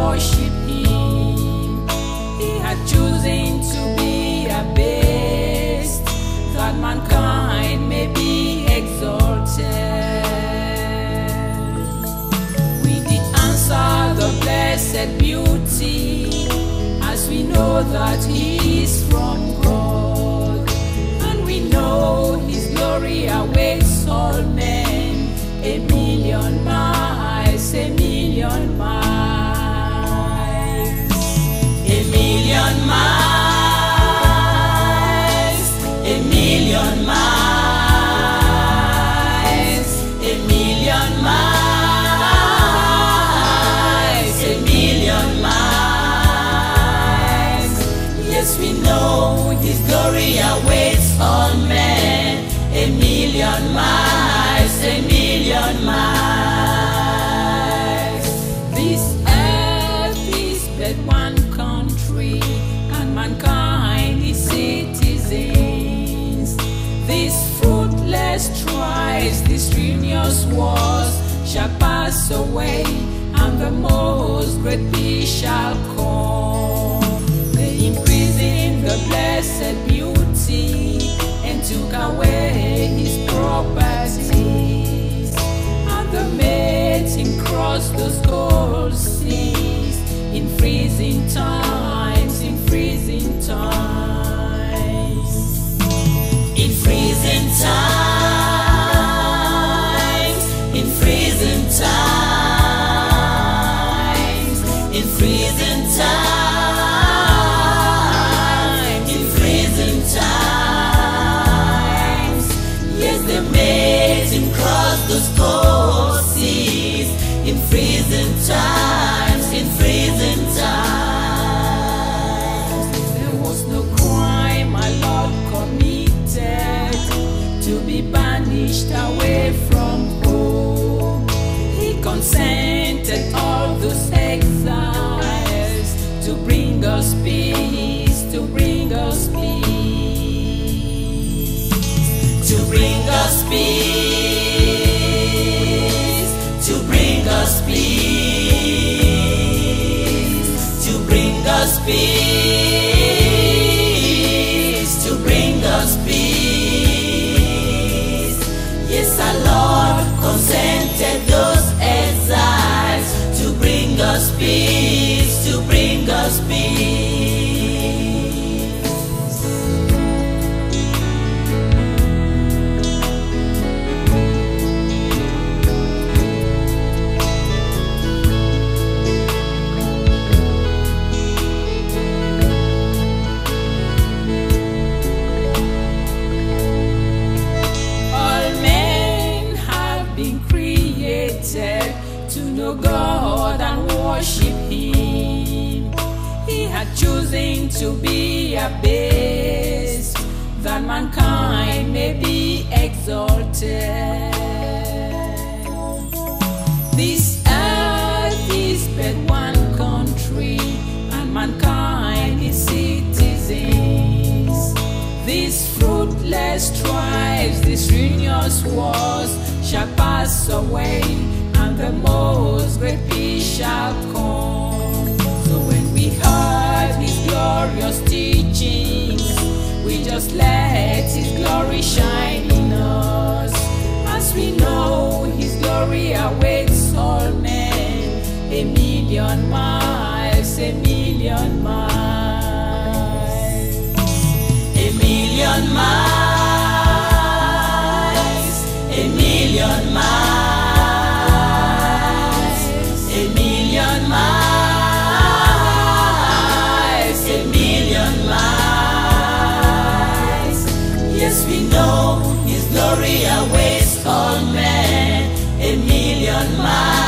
worship Him. He had chosen to be abased, that mankind may be exalted. We did answer the blessed beauty, as we know that He is from God, and we know His glory awaits all men. A million miles, a million miles, a million miles, a million miles, a million miles, a million miles. Yes, we know His glory awaits all men. A million miles, a million miles. This earth is but one country, and mankind is citizens. These fruitless strives, these strenuous wars shall pass away, and the most great peace shall come. They imprisoned the blessed beauty and took away His properties, and the mating crossed those cold seas in freezing times, in freezing times, in freezing times, in freezing times, in freezing times, in freezing times. Yes, they made Him cross those cold seas in freezing times, in freezing times. There was no crime my Lord committed to be banished away from home. He consented all those exiles to bring us peace, to bring us peace, to bring us peace, to bring us peace, to bring us peace, to bring us peace. Yes, our Lord consented those exiles to bring us peace, to bring us peace. To know God and worship Him, He had chosen to be abased, that mankind may be exalted. This earth is but one country, and mankind is citizens. These fruitless strives, these strenuous wars shall pass away, and the most great peace shall come. So when we heard His glorious teachings, we just let His glory shine in us, as we know His glory awaits all men. A million miles, a million miles, a million miles, a million miles, a million miles, a million miles. Yes, we know His glory awaits all men. A million miles.